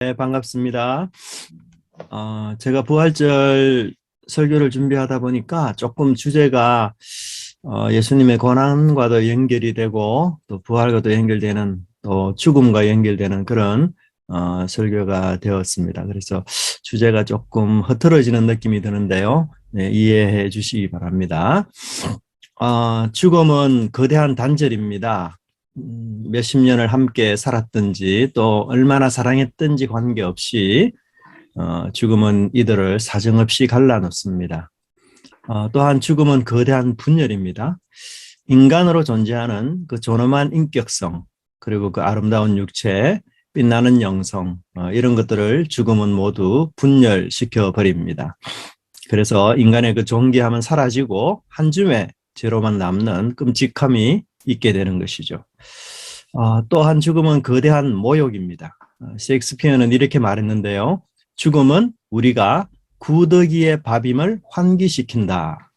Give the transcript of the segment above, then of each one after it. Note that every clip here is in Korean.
네, 반갑습니다. 제가 부활절 설교를 준비하다 보니까 조금 주제가 예수님의 고난과도 연결이 되고 또 부활과도 연결되는 또 죽음과 연결되는 그런 설교가 되었습니다. 그래서 주제가 조금 흐트러지는 느낌이 드는데요. 네, 이해해 주시기 바랍니다. 죽음은 거대한 단절입니다. 몇십 년을 함께 살았든지 또 얼마나 사랑했든지 관계없이 죽음은 이들을 사정없이 갈라놓습니다. 또한 죽음은 거대한 분열입니다. 인간으로 존재하는 그 존엄한 인격성, 그리고 그 아름다운 육체, 빛나는 영성, 이런 것들을 죽음은 모두 분열시켜 버립니다. 그래서 인간의 그 존귀함은 사라지고 한 줌의 죄로만 남는 끔찍함이 있게 되는 것이죠. 또한 죽음은 거대한 모욕입니다. 셰익스피어는 이렇게 말했는데요. 죽음은 우리가 구더기의 밥임을 환기시킨다.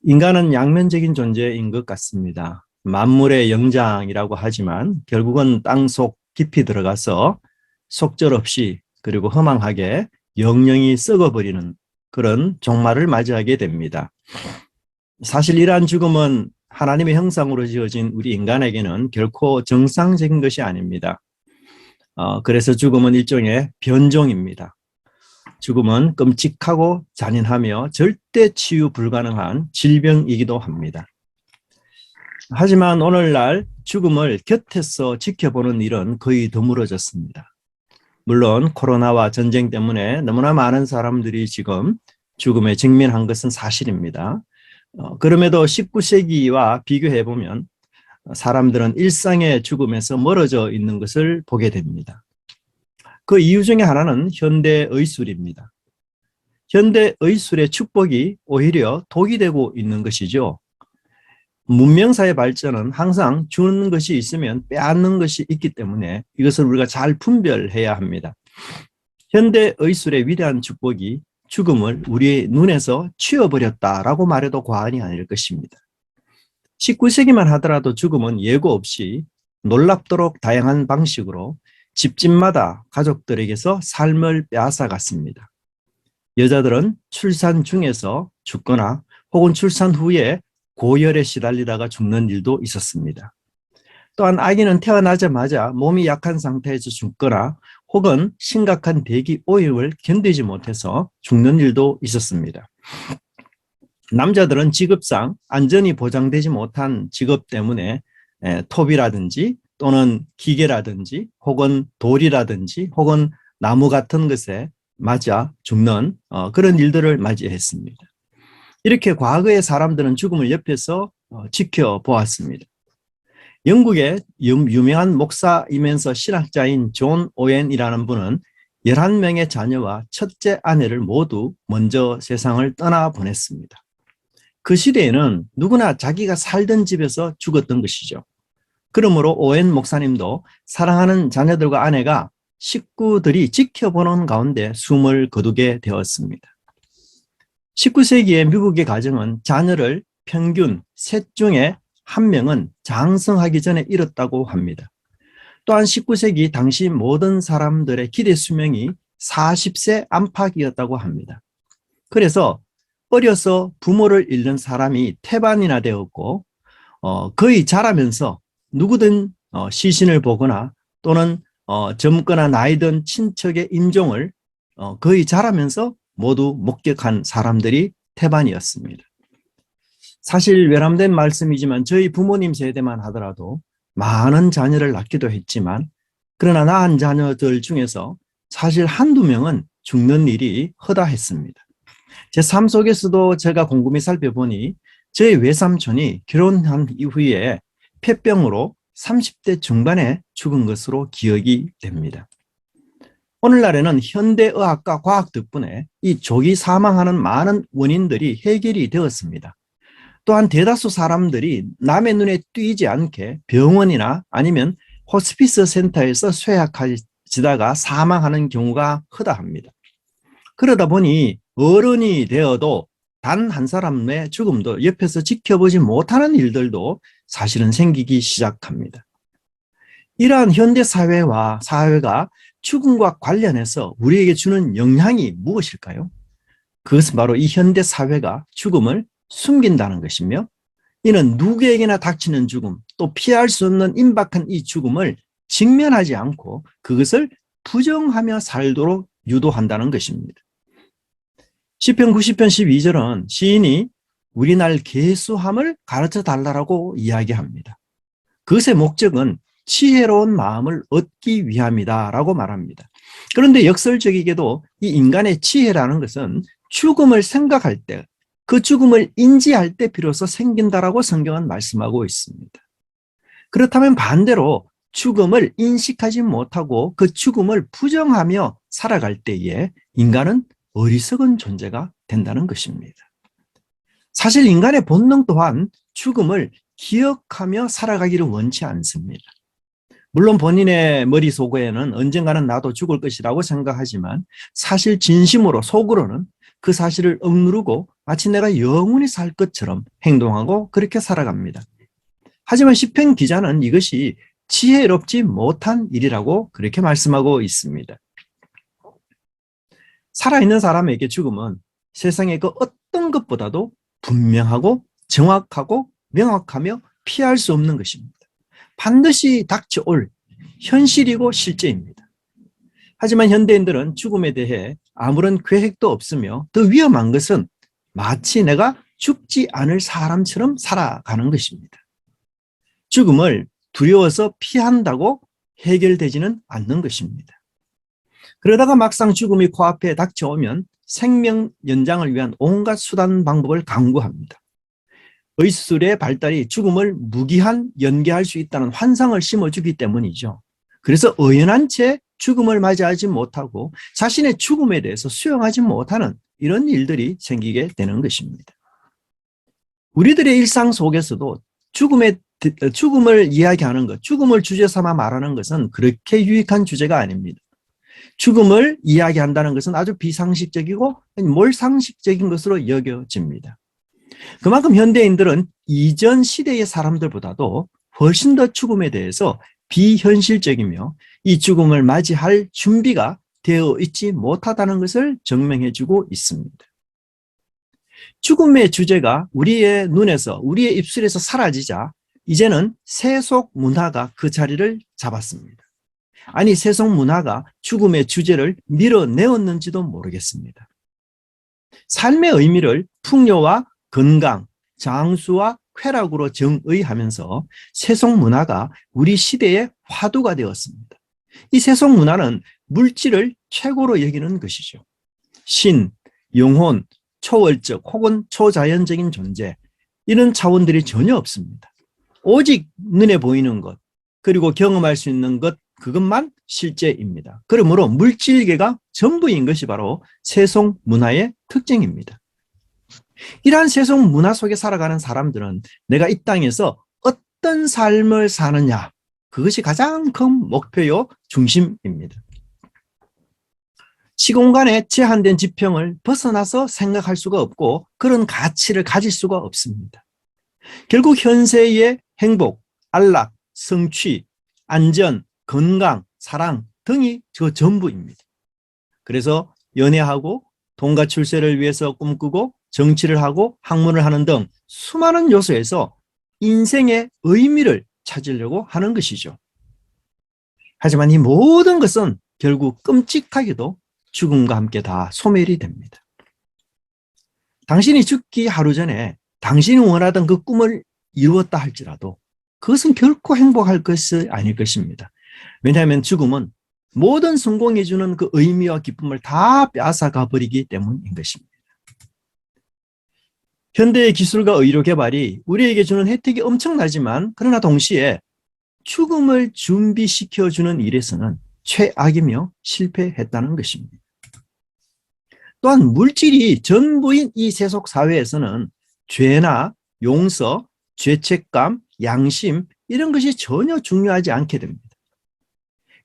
인간은 양면적인 존재인 것 같습니다. 만물의 영장이라고 하지만 결국은 땅속 깊이 들어가서 속절없이 그리고 허망하게 영영이 썩어버리는 그런 종말을 맞이하게 됩니다. 사실 이러한 죽음은 하나님의 형상으로 지어진 우리 인간에게는 결코 정상적인 것이 아닙니다. 그래서 죽음은 일종의 변종입니다. 죽음은 끔찍하고 잔인하며 절대 치유 불가능한 질병이기도 합니다. 하지만 오늘날 죽음을 곁에서 지켜보는 일은 거의 드물어졌습니다. 물론 코로나와 전쟁 때문에 너무나 많은 사람들이 지금 죽음에 직면한 것은 사실입니다. 그럼에도 19세기와 비교해보면 사람들은 일상의 죽음에서 멀어져 있는 것을 보게 됩니다. 그 이유 중에 하나는 현대의술입니다. 현대의술의 축복이 오히려 독이 되고 있는 것이죠. 문명사의 발전은 항상 주는 것이 있으면 빼앗는 것이 있기 때문에 이것을 우리가 잘 분별해야 합니다. 현대의술의 위대한 축복이 죽음을 우리의 눈에서 치워버렸다라고 말해도 과언이 아닐 것입니다. 19세기만 하더라도 죽음은 예고 없이 놀랍도록 다양한 방식으로 집집마다 가족들에게서 삶을 빼앗아갔습니다. 여자들은 출산 중에서 죽거나 혹은 출산 후에 고열에 시달리다가 죽는 일도 있었습니다. 또한 아기는 태어나자마자 몸이 약한 상태에서 죽거나 혹은 심각한 대기 오염을 견디지 못해서 죽는 일도 있었습니다. 남자들은 직업상 안전이 보장되지 못한 직업 때문에 톱이라든지 또는 기계라든지 혹은 돌이라든지 혹은 나무 같은 것에 맞아 죽는 그런 일들을 맞이했습니다. 이렇게 과거의 사람들은 죽음을 옆에서 지켜보았습니다. 영국의 유명한 목사이면서 신학자인 존 오웬이라는 분은 11명의 자녀와 첫째 아내를 모두 먼저 세상을 떠나보냈습니다. 그 시대에는 누구나 자기가 살던 집에서 죽었던 것이죠. 그러므로 오웬 목사님도 사랑하는 자녀들과 아내가 식구들이 지켜보는 가운데 숨을 거두게 되었습니다. 19세기의 미국의 가정은 자녀를 평균 셋 중에 한 명은 장성하기 전에 잃었다고 합니다. 또한 19세기 당시 모든 사람들의 기대 수명이 40세 안팎이었다고 합니다. 그래서 어려서 부모를 잃는 사람이 태반이나 되었고 거의 자라면서 누구든 시신을 보거나 또는 젊거나 나이 든 친척의 임종을 거의 자라면서 모두 목격한 사람들이 태반이었습니다. 사실 외람된 말씀이지만 저희 부모님 세대만 하더라도 많은 자녀를 낳기도 했지만 그러나 낳은 자녀들 중에서 사실 한두 명은 죽는 일이 허다했습니다. 제 삶 속에서도 제가 곰곰이 살펴보니 저희 외삼촌이 결혼한 이후에 폐병으로 30대 중반에 죽은 것으로 기억이 됩니다. 오늘날에는 현대의학과 과학 덕분에 이 조기 사망하는 많은 원인들이 해결이 되었습니다. 또한 대다수 사람들이 남의 눈에 띄지 않게 병원이나 아니면 호스피스 센터에서 쇠약해지다가 사망하는 경우가 허다합니다. 그러다 보니 어른이 되어도 단 한 사람의 죽음도 옆에서 지켜보지 못하는 일들도 사실은 생기기 시작합니다. 이러한 현대 사회가 죽음과 관련해서 우리에게 주는 영향이 무엇일까요? 그것은 바로 이 현대 사회가 죽음을 숨긴다는 것이며, 이는 누구에게나 닥치는 죽음, 또 피할 수 없는 임박한 이 죽음을 직면하지 않고 그것을 부정하며 살도록 유도한다는 것입니다. 시편 90편 12절은 시인이 우리 날 계수함을 가르쳐 달라고 이야기합니다. 그것의 목적은 지혜로운 마음을 얻기 위함이다라고 말합니다. 그런데 역설적이게도 이 인간의 지혜라는 것은 죽음을 생각할 때, 그 죽음을 인지할 때 비로소 생긴다라고 성경은 말씀하고 있습니다. 그렇다면 반대로 죽음을 인식하지 못하고 그 죽음을 부정하며 살아갈 때에 인간은 어리석은 존재가 된다는 것입니다. 사실 인간의 본능 또한 죽음을 기억하며 살아가기를 원치 않습니다. 물론 본인의 머릿속에는 언젠가는 나도 죽을 것이라고 생각하지만 사실 진심으로 속으로는 그 사실을 억누르고 마치 내가 영원히 살 것처럼 행동하고 그렇게 살아갑니다. 하지만 시편 기자는 이것이 지혜롭지 못한 일이라고 그렇게 말씀하고 있습니다. 살아있는 사람에게 죽음은 세상의 그 어떤 것보다도 분명하고 정확하고 명확하며 피할 수 없는 것입니다. 반드시 닥쳐올 현실이고 실제입니다. 하지만 현대인들은 죽음에 대해 아무런 계획도 없으며 더 위험한 것은 마치 내가 죽지 않을 사람처럼 살아가는 것입니다. 죽음을 두려워서 피한다고 해결되지는 않는 것입니다. 그러다가 막상 죽음이 코앞에 닥쳐오면 생명 연장을 위한 온갖 수단 방법을 강구합니다. 의술의 발달이 죽음을 무기한 연계할 수 있다는 환상을 심어주기 때문이죠. 그래서 의연한 채 죽음을 맞이하지 못하고 자신의 죽음에 대해서 수용하지 못하는 이런 일들이 생기게 되는 것입니다. 우리들의 일상 속에서도 죽음을 이야기하는 것, 죽음을 주제 삼아 말하는 것은 그렇게 유익한 주제가 아닙니다. 죽음을 이야기한다는 것은 아주 비상식적이고 몰상식적인 것으로 여겨집니다. 그만큼 현대인들은 이전 시대의 사람들보다도 훨씬 더 죽음에 대해서 비현실적이며 이 죽음을 맞이할 준비가 되어 있지 못하다는 것을 증명해주고 있습니다. 죽음의 주제가 우리의 눈에서, 우리의 입술에서 사라지자 이제는 세속 문화가 그 자리를 잡았습니다. 아니, 세속 문화가 죽음의 주제를 밀어내었는지도 모르겠습니다. 삶의 의미를 풍요와 건강, 장수와 쾌락으로 정의하면서 세속 문화가 우리 시대의 화두가 되었습니다. 이 세속 문화는 물질을 최고로 여기는 것이죠. 신, 영혼, 초월적 혹은 초자연적인 존재, 이런 차원들이 전혀 없습니다. 오직 눈에 보이는 것, 그리고 경험할 수 있는 것, 그것만 실제입니다. 그러므로 물질계가 전부인 것이 바로 세속 문화의 특징입니다. 이러한 세속 문화 속에 살아가는 사람들은 내가 이 땅에서 어떤 삶을 사느냐, 그것이 가장 큰 목표요 중심입니다. 시공간의 제한된 지평을 벗어나서 생각할 수가 없고 그런 가치를 가질 수가 없습니다. 결국 현세의 행복, 안락, 성취, 안전, 건강, 사랑 등이 저 전부입니다. 그래서 연애하고 돈과 출세를 위해서 꿈꾸고 정치를 하고 학문을 하는 등 수많은 요소에서 인생의 의미를 찾으려고 하는 것이죠. 하지만 이 모든 것은 결국 끔찍하게도 죽음과 함께 다 소멸이 됩니다. 당신이 죽기 하루 전에 당신이 원하던 그 꿈을 이루었다 할지라도 그것은 결코 행복할 것이 아닐 것입니다. 왜냐하면 죽음은 모든 성공해 주는 그 의미와 기쁨을 다 빼앗아가 버리기 때문인 것입니다. 현대의 기술과 의료 개발이 우리에게 주는 혜택이 엄청나지만 그러나 동시에 죽음을 준비시켜주는 일에서는 최악이며 실패했다는 것입니다. 또한 물질이 전부인 이 세속 사회에서는 죄나 용서, 죄책감, 양심 이런 것이 전혀 중요하지 않게 됩니다.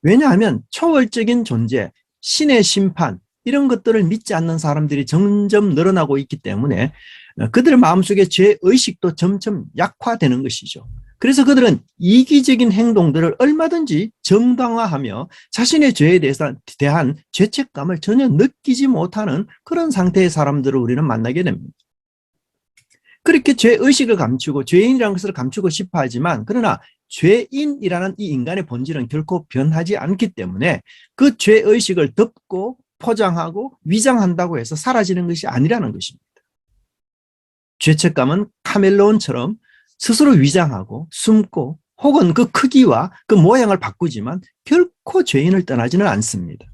왜냐하면 초월적인 존재, 신의 심판 이런 것들을 믿지 않는 사람들이 점점 늘어나고 있기 때문에 그들의 마음속에 죄의식도 점점 약화되는 것이죠. 그래서 그들은 이기적인 행동들을 얼마든지 정당화하며 자신의 죄에 대한 죄책감을 전혀 느끼지 못하는 그런 상태의 사람들을 우리는 만나게 됩니다. 그렇게 죄의식을 감추고 죄인이라는 것을 감추고 싶어 하지만 그러나 죄인이라는 이 인간의 본질은 결코 변하지 않기 때문에 그 죄의식을 덮고 포장하고 위장한다고 해서 사라지는 것이 아니라는 것입니다. 죄책감은 카멜레온처럼 스스로 위장하고 숨고 혹은 그 크기와 그 모양을 바꾸지만 결코 죄인을 떠나지는 않습니다.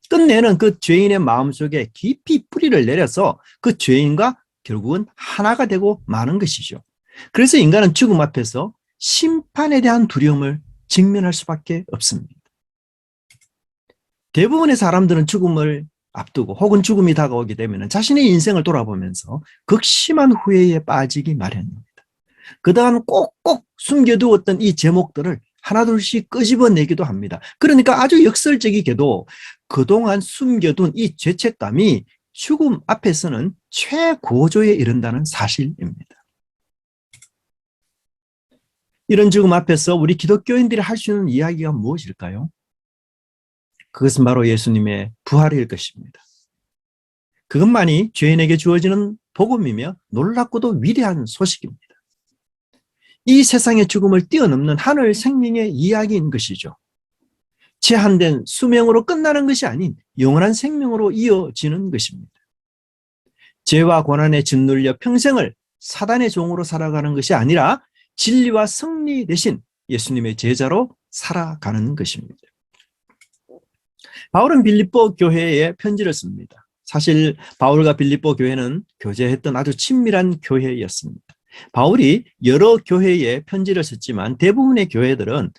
끝내는 그 죄인의 마음속에 깊이 뿌리를 내려서 그 죄인과 결국은 하나가 되고 마는 것이죠. 그래서 인간은 죽음 앞에서 심판에 대한 두려움을 직면할 수밖에 없습니다. 대부분의 사람들은 죽음을 앞두고 혹은 죽음이 다가오게 되면 자신의 인생을 돌아보면서 극심한 후회에 빠지기 마련입니다. 그동안 꼭꼭 숨겨두었던 이 제목들을 하나둘씩 끄집어내기도 합니다. 그러니까 아주 역설적이게도 그동안 숨겨둔 이 죄책감이 죽음 앞에서는 최고조에 이른다는 사실입니다. 이런 죽음 앞에서 우리 기독교인들이 할 수 있는 이야기가 무엇일까요? 그것은 바로 예수님의 부활일 것입니다. 그것만이 죄인에게 주어지는 복음이며 놀랍고도 위대한 소식입니다. 이 세상의 죽음을 뛰어넘는 하늘 생명의 이야기인 것이죠. 제한된 수명으로 끝나는 것이 아닌 영원한 생명으로 이어지는 것입니다. 죄와 고난에 짓눌려 평생을 사단의 종으로 살아가는 것이 아니라 진리와 승리 대신 예수님의 제자로 살아가는 것입니다. 바울은 빌립보 교회에 편지를 씁니다. 사실 바울과 빌립보 교회는 교제했던 아주 친밀한 교회였습니다. 바울이 여러 교회에 편지를 썼지만 대부분의 교회들은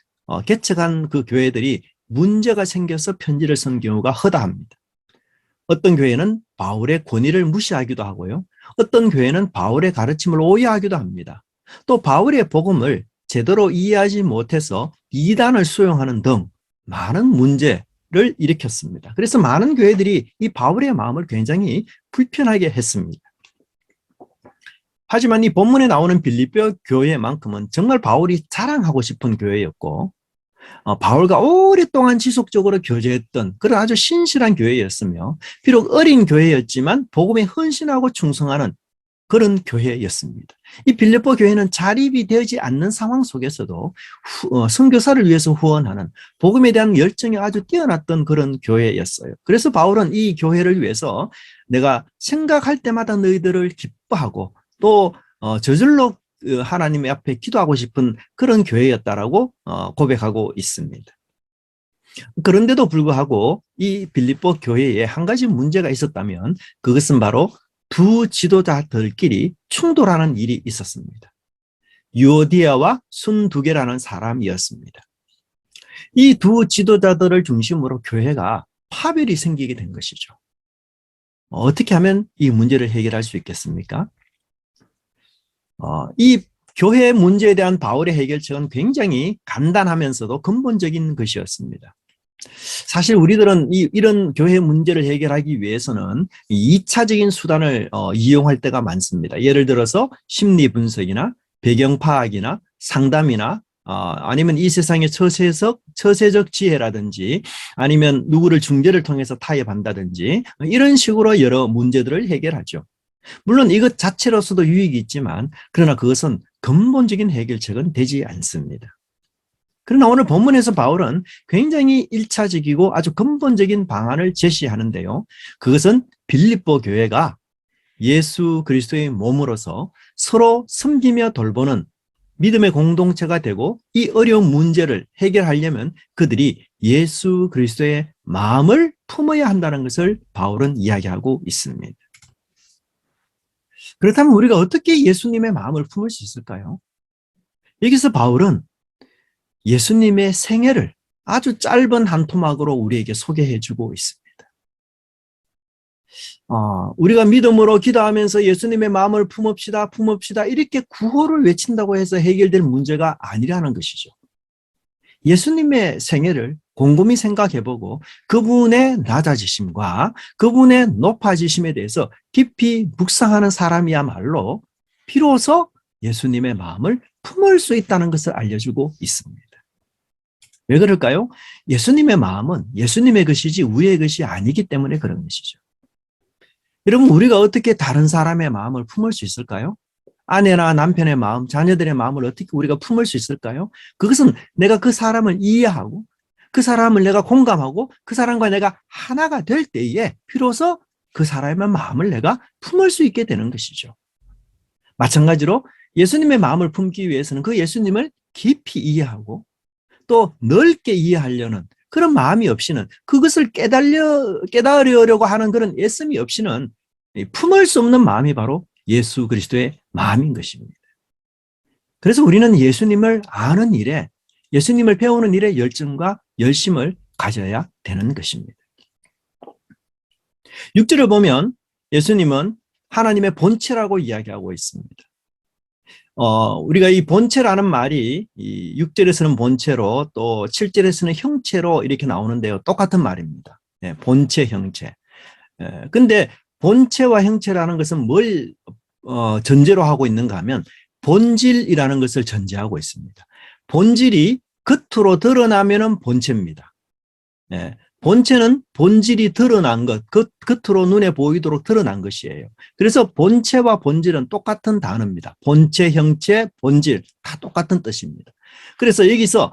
개척한 그 교회들이 문제가 생겨서 편지를 쓴 경우가 허다합니다. 어떤 교회는 바울의 권위를 무시하기도 하고요. 어떤 교회는 바울의 가르침을 오해하기도 합니다. 또 바울의 복음을 제대로 이해하지 못해서 이단을 수용하는 등 많은 문제를 일으켰습니다. 그래서 많은 교회들이 이 바울의 마음을 굉장히 불편하게 했습니다. 하지만 이 본문에 나오는 빌립보 교회만큼은 정말 바울이 자랑하고 싶은 교회였고 바울과 오랫동안 지속적으로 교제했던 그런 아주 신실한 교회였으며 비록 어린 교회였지만 복음에 헌신하고 충성하는 그런 교회였습니다. 이 빌립보 교회는 자립이 되지 않는 상황 속에서도 선교사를 위해서 후원하는 복음에 대한 열정이 아주 뛰어났던 그런 교회였어요. 그래서 바울은 이 교회를 위해서 내가 생각할 때마다 너희들을 기뻐하고 또 저절로 하나님의 앞에 기도하고 싶은 그런 교회였다라고 고백하고 있습니다. 그런데도 불구하고 이 빌립보 교회에 한 가지 문제가 있었다면 그것은 바로 두 지도자들끼리 충돌하는 일이 있었습니다. 유오디아와 순두개라는 사람이었습니다. 이 두 지도자들을 중심으로 교회가 파별이 생기게 된 것이죠. 어떻게 하면 이 문제를 해결할 수 있겠습니까? 이 교회 문제에 대한 바울의 해결책은 굉장히 간단하면서도 근본적인 것이었습니다. 사실 우리들은 이런 교회 문제를 해결하기 위해서는 2차적인 수단을 이용할 때가 많습니다. 예를 들어서 심리 분석이나 배경 파악이나 상담이나 아니면 이 세상의 처세적 지혜라든지 아니면 누구를 중재를 통해서 타협한다든지 이런 식으로 여러 문제들을 해결하죠. 물론 이것 자체로서도 유익이 있지만 그러나 그것은 근본적인 해결책은 되지 않습니다. 그러나 오늘 본문에서 바울은 굉장히 1차적이고 아주 근본적인 방안을 제시하는데요. 그것은 빌립보 교회가 예수 그리스도의 몸으로서 서로 섬기며 돌보는 믿음의 공동체가 되고 이 어려운 문제를 해결하려면 그들이 예수 그리스도의 마음을 품어야 한다는 것을 바울은 이야기하고 있습니다. 그렇다면 우리가 어떻게 예수님의 마음을 품을 수 있을까요? 여기서 바울은 예수님의 생애를 아주 짧은 한 토막으로 우리에게 소개해주고 있습니다. 우리가 믿음으로 기도하면서 예수님의 마음을 품읍시다 이렇게 구호를 외친다고 해서 해결될 문제가 아니라는 것이죠. 예수님의 생애를 곰곰이 생각해보고 그분의 낮아지심과 그분의 높아지심에 대해서 깊이 묵상하는 사람이야말로 비로소 예수님의 마음을 품을 수 있다는 것을 알려주고 있습니다. 왜 그럴까요? 예수님의 마음은 예수님의 것이지 우리의 것이 아니기 때문에 그런 것이죠. 여러분, 우리가 어떻게 다른 사람의 마음을 품을 수 있을까요? 아내나 남편의 마음, 자녀들의 마음을 어떻게 우리가 품을 수 있을까요? 그것은 내가 그 사람을 이해하고 그 사람을 내가 공감하고 그 사람과 내가 하나가 될 때에 비로소 그 사람의 마음을 내가 품을 수 있게 되는 것이죠. 마찬가지로 예수님의 마음을 품기 위해서는 그 예수님을 깊이 이해하고 또 넓게 이해하려는 그런 마음이 없이는 그것을 깨달으려고 하는 그런 애씀이 없이는 품을 수 없는 마음이 바로 예수 그리스도의 마음인 것입니다. 그래서 우리는 예수님을 아는 일에, 예수님을 배우는 일에 열정과 열심을 가져야 되는 것입니다. 6절을 보면 예수님은 하나님의 본체라고 이야기하고 있습니다. 우리가 이 본체라는 말이 이 6절에서는 본체로 또 7절에서는 형체로 이렇게 나오는데요. 똑같은 말입니다. 네, 본체, 형체. 근데 본체와 형체라는 것은 뭘 전제로 하고 있는가 하면 본질이라는 것을 전제하고 있습니다. 본질이 겉으로 드러나면은 본체입니다. 네, 본체는 본질이 드러난 것, 겉으로 눈에 보이도록 드러난 것이에요. 그래서 본체와 본질은 똑같은 단어입니다. 본체, 형체, 본질 다 똑같은 뜻입니다. 그래서 여기서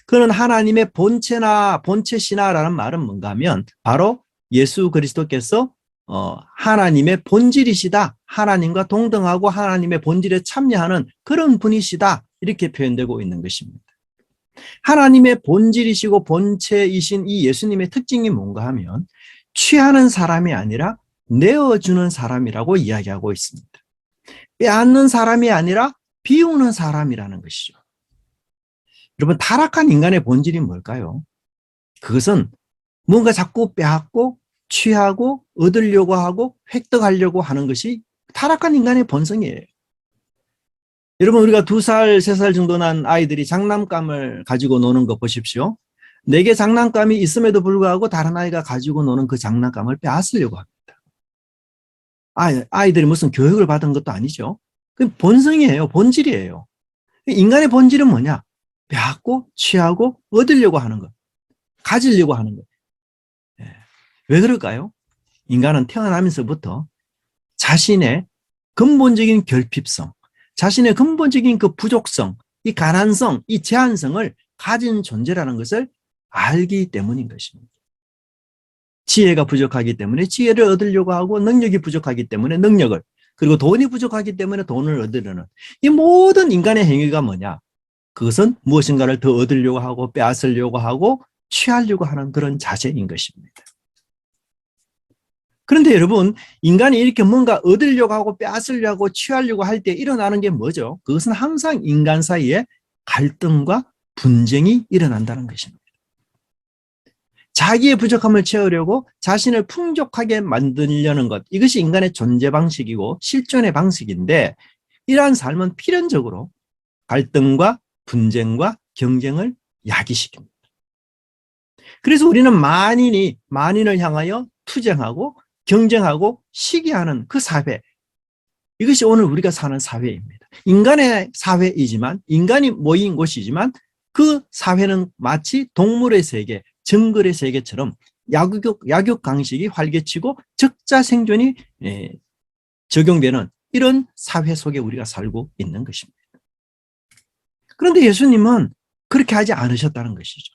그는 하나님의 본체나 본체시나라는 말은 뭔가 하면 바로 예수 그리스도께서 하나님의 본질이시다. 하나님과 동등하고 하나님의 본질에 참여하는 그런 분이시다. 이렇게 표현되고 있는 것입니다. 하나님의 본질이시고 본체이신 이 예수님의 특징이 뭔가 하면 취하는 사람이 아니라 내어주는 사람이라고 이야기하고 있습니다. 빼앗는 사람이 아니라 비우는 사람이라는 것이죠. 여러분, 타락한 인간의 본질이 뭘까요? 그것은 뭔가 자꾸 빼앗고 취하고 얻으려고 하고 획득하려고 하는 것이 타락한 인간의 본성이에요. 여러분, 우리가 2살, 3살 정도 난 아이들이 장난감을 가지고 노는 거 보십시오. 내게 장난감이 있음에도 불구하고 다른 아이가 가지고 노는 그 장난감을 빼앗으려고 합니다. 아이들이 무슨 교육을 받은 것도 아니죠. 그 본성이에요. 본질이에요. 인간의 본질은 뭐냐? 빼앗고 취하고 얻으려고 하는 것. 가지려고 하는 것. 왜 그럴까요? 인간은 태어나면서부터 자신의 근본적인 결핍성, 자신의 근본적인 그 부족성, 이 가난성, 이 제한성을 가진 존재라는 것을 알기 때문인 것입니다. 지혜가 부족하기 때문에 지혜를 얻으려고 하고 능력이 부족하기 때문에 능력을, 그리고 돈이 부족하기 때문에 돈을 얻으려는 이 모든 인간의 행위가 뭐냐? 그것은 무엇인가를 더 얻으려고 하고 빼앗으려고 하고 취하려고 하는 그런 자세인 것입니다. 그런데 여러분, 인간이 이렇게 뭔가 얻으려고 하고 빼앗으려고 하고 취하려고 할 때 일어나는 게 뭐죠? 그것은 항상 인간 사이에 갈등과 분쟁이 일어난다는 것입니다. 자기의 부족함을 채우려고 자신을 풍족하게 만들려는 것, 이것이 인간의 존재 방식이고 실존의 방식인데, 이러한 삶은 필연적으로 갈등과 분쟁과 경쟁을 야기시킵니다. 그래서 우리는 만인을 향하여 투쟁하고 경쟁하고 시기하는 그 사회, 이것이 오늘 우리가 사는 사회입니다. 인간의 사회이지만, 인간이 모인 곳이지만 그 사회는 마치 동물의 세계, 정글의 세계처럼 약육 강식이 활개치고 적자 생존이 적용되는 이런 사회 속에 우리가 살고 있는 것입니다. 그런데 예수님은 그렇게 하지 않으셨다는 것이죠.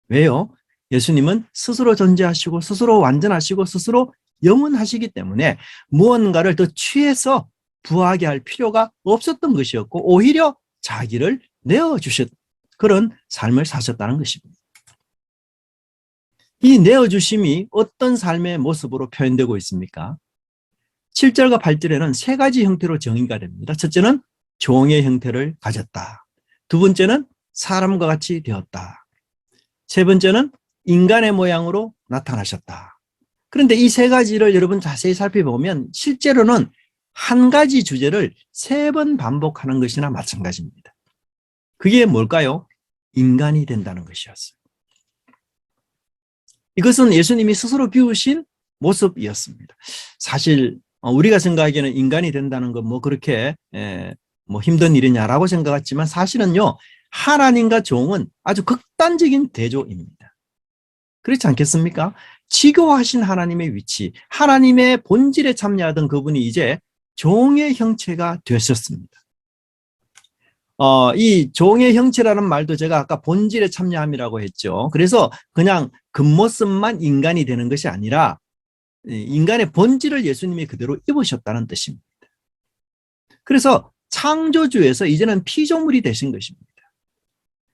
왜요? 예수님은 스스로 존재하시고 스스로 완전하시고 스스로 영원하시기 때문에 무언가를 더 취해서 부하게 할 필요가 없었던 것이었고, 오히려 자기를 내어주셨, 그런 삶을 사셨다는 것입니다. 이 내어주심이 어떤 삶의 모습으로 표현되고 있습니까? 7절과 8절에는 세 가지 형태로 정의가 됩니다. 첫째는 종의 형태를 가졌다. 두 번째는 사람과 같이 되었다. 세 번째는 인간의 모양으로 나타나셨다. 그런데 이 세 가지를 여러분 자세히 살펴보면 실제로는 한 가지 주제를 3번 반복하는 것이나 마찬가지입니다. 그게 뭘까요? 인간이 된다는 것이었어요. 이것은 예수님이 스스로 비우신 모습이었습니다. 사실 우리가 생각하기에는 인간이 된다는 건 뭐 그렇게 뭐 힘든 일이냐라고 생각했지만 사실은요, 하나님과 종은 아주 극단적인 대조입니다. 그렇지 않겠습니까? 지교하신 하나님의 위치, 하나님의 본질에 참여하던 그분이 이제 종의 형체가 되셨습니다. 이 종의 형체라는 말도 제가 아까 본질에 참여함이라고 했죠. 그래서 그냥 겉모습만 인간이 되는 것이 아니라 인간의 본질을 예수님이 그대로 입으셨다는 뜻입니다. 그래서 창조주에서 이제는 피조물이 되신 것입니다.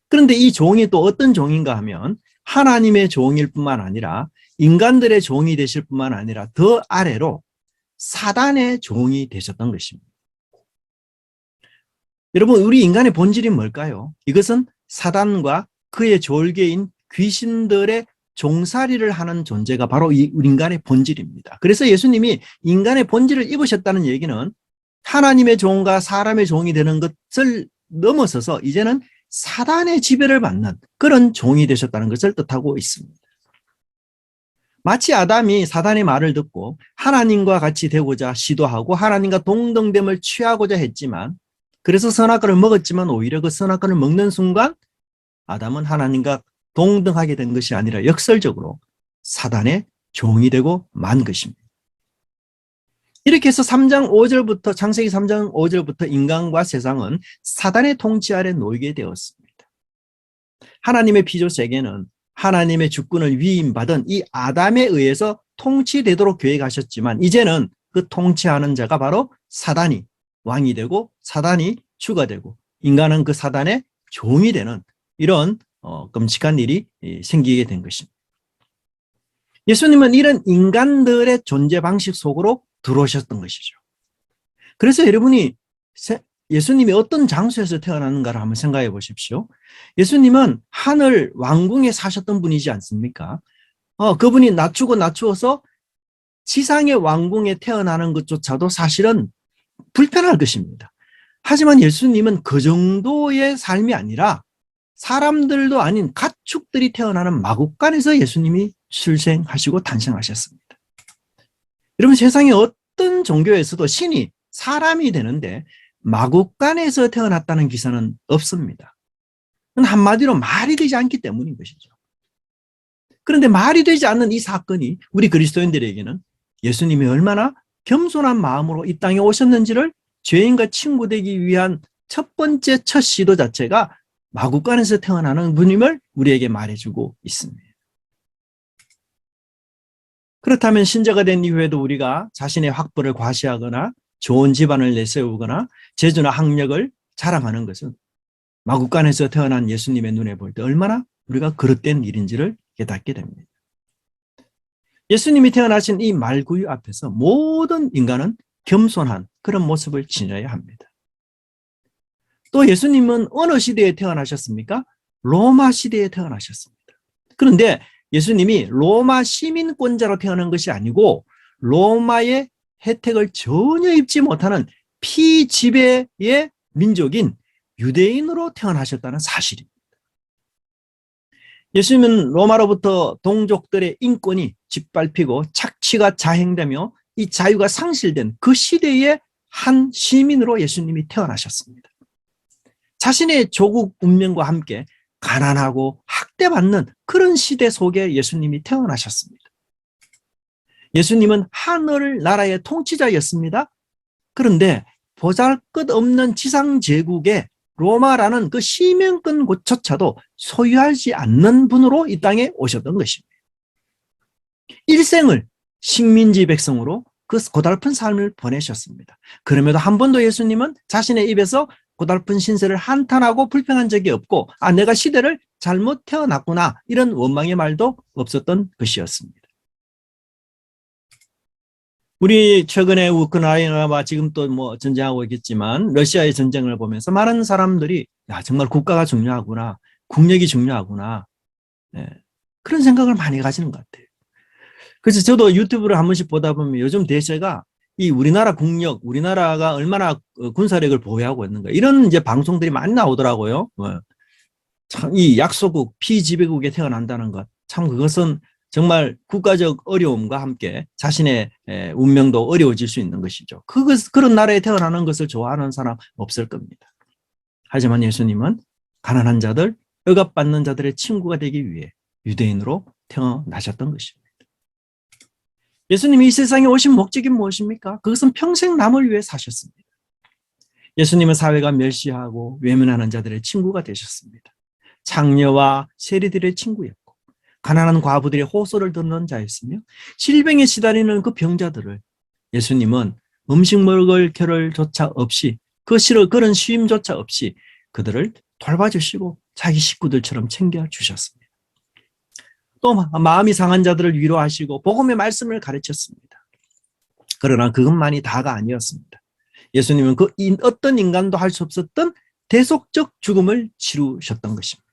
그런데 이 종이 또 어떤 종인가 하면 하나님의 종일 뿐만 아니라 인간들의 종이 되실 뿐만 아니라 더 아래로 사단의 종이 되셨던 것입니다. 여러분, 우리 인간의 본질이 뭘까요? 이것은 사단과 그의 졸개인 귀신들의 종살이를 하는 존재가 바로 이 인간의 본질입니다. 그래서 예수님이 인간의 본질을 입으셨다는 얘기는 하나님의 종과 사람의 종이 되는 것을 넘어서서 이제는 사단의 지배를 받는 그런 종이 되셨다는 것을 뜻하고 있습니다. 마치 아담이 사단의 말을 듣고 하나님과 같이 되고자 시도하고 하나님과 동등됨을 취하고자 했지만, 그래서 선악과를 먹었지만 오히려 그 선악과를 먹는 순간 아담은 하나님과 동등하게 된 것이 아니라 역설적으로 사단의 종이 되고 만 것입니다. 이렇게 해서 3장 5절부터 창세기 3장 5절부터 인간과 세상은 사단의 통치 아래 놓이게 되었습니다. 하나님의 피조 세계는 하나님의 주권을 위임받은 이 아담에 의해서 통치되도록 계획하셨지만 이제는 그 통치하는 자가 바로 사단이 왕이 되고 사단이 주가 되고 인간은 그 사단의 종이 되는 이런 끔찍한 일이 생기게 된 것입니다. 예수님은 이런 인간들의 존재 방식 속으로 들어오셨던 것이죠. 그래서 여러분이 예수님이 어떤 장소에서 태어났는가를 한번 생각해 보십시오. 예수님은 하늘 왕궁에 사셨던 분이지 않습니까? 그분이 낮추어서 지상의 왕궁에 태어나는 것조차도 사실은 불편할 것입니다. 하지만 예수님은 그 정도의 삶이 아니라 사람들도 아닌 가축들이 태어나는 마국간에서 예수님이 출생하시고 탄생하셨습니다. 여러분, 세상에 어떤 종교에서도 신이 사람이 되는데 마국간에서 태어났다는 기사는 없습니다. 한마디로 말이 되지 않기 때문인 것이죠. 그런데 말이 되지 않는 이 사건이 우리 그리스도인들에게는 예수님이 얼마나 겸손한 마음으로 이 땅에 오셨는지를 죄인과 친구 되기 위한 첫 번째 첫 시도 자체가 마국간에서 태어나는 분임을 우리에게 말해주고 있습니다. 그렇다면 신자가 된 이후에도 우리가 자신의 학벌을 과시하거나 좋은 집안을 내세우거나 재주나 학력을 자랑하는 것은 마국간에서 태어난 예수님의 눈에 볼 때 얼마나 우리가 그릇된 일인지를 깨닫게 됩니다. 예수님이 태어나신 이 말구유 앞에서 모든 인간은 겸손한 그런 모습을 지녀야 합니다. 또 예수님은 어느 시대에 태어나셨습니까? 로마 시대에 태어나셨습니다. 그런데 예수님이 로마 시민권자로 태어난 것이 아니고 로마의 혜택을 전혀 입지 못하는 피지배의 민족인 유대인으로 태어나셨다는 사실입니다. 예수님은 로마로부터 동족들의 인권이 짓밟히고 착취가 자행되며 이 자유가 상실된 그 시대의 한 시민으로 예수님이 태어나셨습니다. 자신의 조국 운명과 함께 가난하고 학대받는 그런 시대 속에 예수님이 태어나셨습니다. 예수님은 하늘 나라의 통치자였습니다. 그런데 보잘것없는 지상제국의 로마라는 그 시민권조차도 소유하지 않는 분으로 이 땅에 오셨던 것입니다. 일생을 식민지 백성으로 그 고달픈 삶을 보내셨습니다. 그럼에도 한 번도 예수님은 자신의 입에서 고달픈 신세를 한탄하고 불평한 적이 없고 내가 시대를 잘못 태어났구나 이런 원망의 말도 없었던 것이었습니다. 우리 최근에 우크라이나와 지금 또 뭐 전쟁하고 있겠지만 러시아의 전쟁을 보면서 많은 사람들이 정말 국가가 중요하구나, 국력이 중요하구나, 그런 생각을 많이 가지는 것 같아요. 그래서 저도 유튜브를 한 번씩 보다 보면 요즘 대세가 이 우리나라 국력, 우리나라가 얼마나 군사력을 보유하고 있는가 이런 이제 방송들이 많이 나오더라고요. 참 이 약소국, 피지배국에 태어난다는 것, 참 그것은 정말 국가적 어려움과 함께 자신의 운명도 어려워질 수 있는 것이죠. 그런 나라에 태어나는 것을 좋아하는 사람 없을 겁니다. 하지만 예수님은 가난한 자들, 억압받는 자들의 친구가 되기 위해 유대인으로 태어나셨던 것입니다. 예수님이 이 세상에 오신 목적이 무엇입니까? 그것은 평생 남을 위해 사셨습니다. 예수님은 사회가 멸시하고 외면하는 자들의 친구가 되셨습니다. 창녀와 세리들의 친구였고 가난한 과부들의 호소를 듣는 자였으며 질병에 시달리는 그 병자들을 예수님은 음식 먹을 겨를조차 없이 그런 쉼조차 없이 그들을 돌봐주시고 자기 식구들처럼 챙겨주셨습니다. 또 마음이 상한 자들을 위로하시고 복음의 말씀을 가르쳤습니다. 그러나 그것만이 다가 아니었습니다. 예수님은 어떤 인간도 할 수 없었던 대속적 죽음을 치르셨던 것입니다.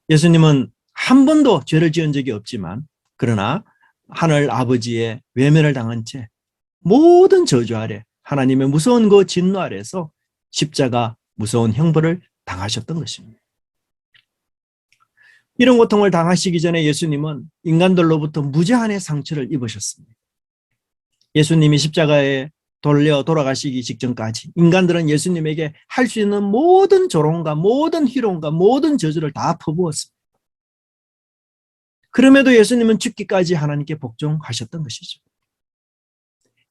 예수님은 한 번도 죄를 지은 적이 없지만 그러나 하늘 아버지의 외면을 당한 채 모든 저주 아래 하나님의 무서운 그 진노 아래서 십자가 무서운 형벌을 당하셨던 것입니다. 이런 고통을 당하시기 전에 예수님은 인간들로부터 무제한의 상처를 입으셨습니다. 예수님이 십자가에 돌아가시기 직전까지 인간들은 예수님에게 할 수 있는 모든 조롱과 모든 희롱과 모든 저주를 다 퍼부었습니다. 그럼에도 예수님은 죽기까지 하나님께 복종하셨던 것이죠.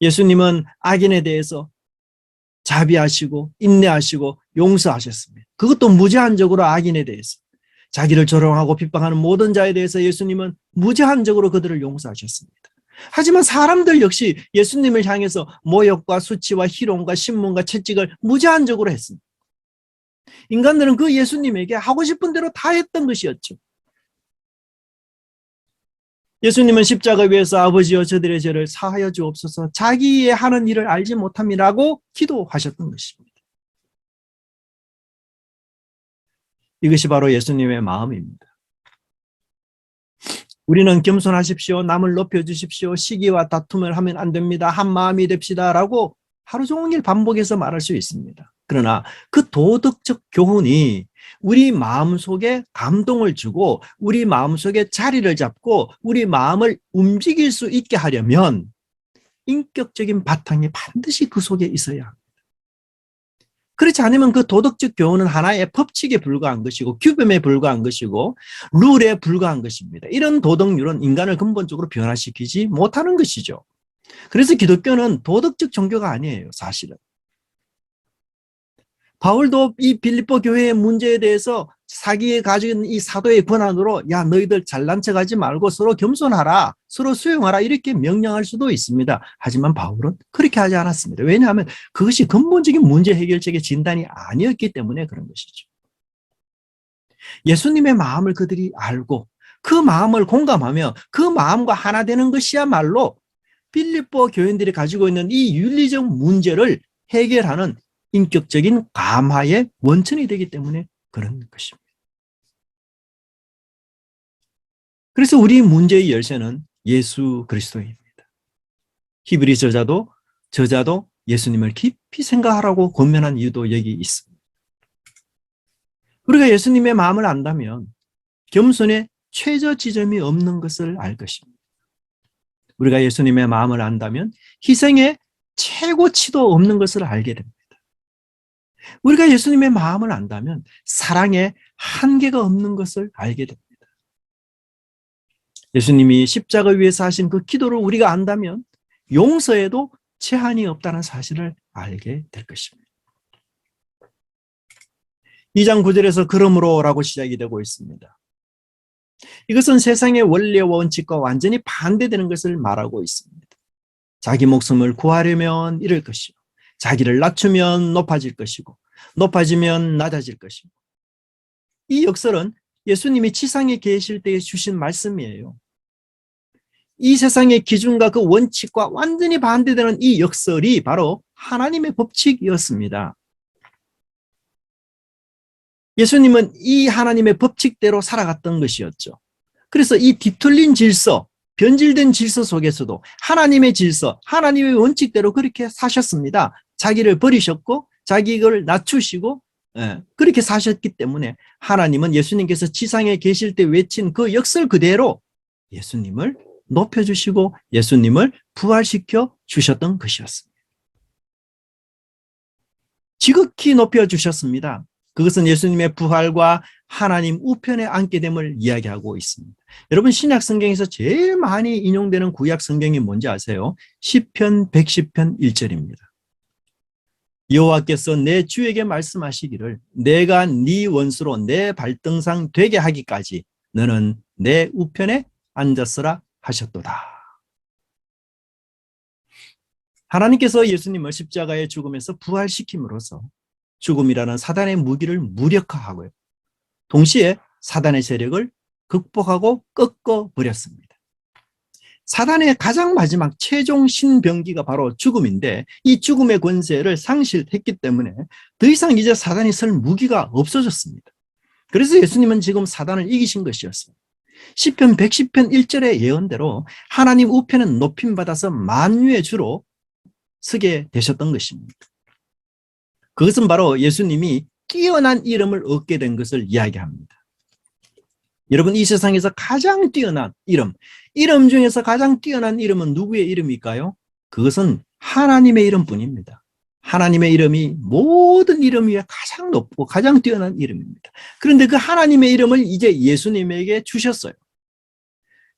예수님은 악인에 대해서 자비하시고 인내하시고 용서하셨습니다. 그것도 무제한적으로 악인에 대해서 자기를 조롱하고 핍박하는 모든 자에 대해서 예수님은 무제한적으로 그들을 용서하셨습니다. 하지만 사람들 역시 예수님을 향해서 모욕과 수치와 희롱과 신문과 채찍을 무제한적으로 했습니다. 인간들은 그 예수님에게 하고 싶은 대로 다 했던 것이었죠. 예수님은 십자가 위에서 아버지여 저들의 죄를 사하여 주옵소서 자기의 하는 일을 알지 못함이라고 기도하셨던 것입니다. 이것이 바로 예수님의 마음입니다. 우리는 겸손하십시오. 남을 높여주십시오. 시기와 다툼을 하면 안 됩니다. 한 마음이 됩시다. 라고 하루 종일 반복해서 말할 수 있습니다. 그러나 그 도덕적 교훈이 우리 마음속에 감동을 주고 우리 마음속에 자리를 잡고 우리 마음을 움직일 수 있게 하려면 인격적인 바탕이 반드시 그 속에 있어야 합니다. 그렇지 않으면 그 도덕적 교훈은 하나의 법칙에 불과한 것이고 규범에 불과한 것이고 룰에 불과한 것입니다. 이런 도덕률은 인간을 근본적으로 변화시키지 못하는 것이죠. 그래서 기독교는 도덕적 종교가 아니에요, 사실은. 바울도 이 빌립보 교회의 문제에 대해서 자기의 가진 이 사도의 권한으로 야 너희들 잘난 척하지 말고 서로 겸손하라, 서로 수용하라 이렇게 명령할 수도 있습니다. 하지만 바울은 그렇게 하지 않았습니다. 왜냐하면 그것이 근본적인 문제 해결책의 진단이 아니었기 때문에 그런 것이죠. 예수님의 마음을 그들이 알고 그 마음을 공감하며 그 마음과 하나 되는 것이야말로 빌립보 교인들이 가지고 있는 이 윤리적 문제를 해결하는 인격적인 감화의 원천이 되기 때문에 그런 것입니다. 그래서 우리 문제의 열쇠는 예수 그리스도입니다. 히브리 저자도 예수님을 깊이 생각하라고 권면한 이유도 여기 있습니다. 우리가 예수님의 마음을 안다면 겸손의 최저 지점이 없는 것을 알 것입니다. 우리가 예수님의 마음을 안다면 희생의 최고치도 없는 것을 알게 됩니다. 우리가 예수님의 마음을 안다면 사랑에 한계가 없는 것을 알게 됩니다. 예수님이 십자가 위에서 하신 그 기도를 우리가 안다면 용서에도 제한이 없다는 사실을 알게 될 것입니다. 2장 9절에서 그러므로라고 시작이 되고 있습니다. 이것은 세상의 원리와 원칙과 완전히 반대되는 것을 말하고 있습니다. 자기 목숨을 구하려면 이럴 것이고 자기를 낮추면 높아질 것이고 높아지면 낮아질 것이고 이 역설은 예수님이 지상에 계실 때 주신 말씀이에요. 이 세상의 기준과 그 원칙과 완전히 반대되는 이 역설이 바로 하나님의 법칙이었습니다. 예수님은 이 하나님의 법칙대로 살아갔던 것이었죠. 그래서 이 뒤틀린 질서, 변질된 질서 속에서도 하나님의 질서, 하나님의 원칙대로 그렇게 사셨습니다. 자기를 버리셨고 자기를 낮추시고 그렇게 사셨기 때문에 하나님은 예수님께서 지상에 계실 때 외친 그 역설 그대로 예수님을 높여주시고 예수님을 부활시켜 주셨던 것이었습니다. 지극히 높여주셨습니다. 그것은 예수님의 부활과 하나님 우편에 앉게 됨을 이야기하고 있습니다. 여러분, 신약 성경에서 제일 많이 인용되는 구약 성경이 뭔지 아세요? 시편 110편 1절입니다. 여호와께서 내 주에게 말씀하시기를 내가 네 원수로 내 발등상 되게 하기까지 너는 내 우편에 앉았으라 하셨도다. 하나님께서 예수님을 십자가의 죽음에서 부활시킴으로써 죽음이라는 사단의 무기를 무력화하고요. 동시에 사단의 세력을 극복하고 꺾어버렸습니다. 사단의 가장 마지막 최종 신병기가 바로 죽음인데 이 죽음의 권세를 상실했기 때문에 더 이상 이제 사단이 쓸 무기가 없어졌습니다. 그래서 예수님은 지금 사단을 이기신 것이었어요. 시편 110편 1절의 예언대로 하나님 우편은 높임받아서 만유의 주로 서게 되셨던 것입니다. 그것은 바로 예수님이 뛰어난 이름을 얻게 된 것을 이야기합니다. 여러분, 이 세상에서 가장 뛰어난 이름 중에서 가장 뛰어난 이름은 누구의 이름일까요? 그것은 하나님의 이름뿐입니다. 하나님의 이름이 모든 이름 위에 가장 높고 가장 뛰어난 이름입니다. 그런데 그 하나님의 이름을 이제 예수님에게 주셨어요.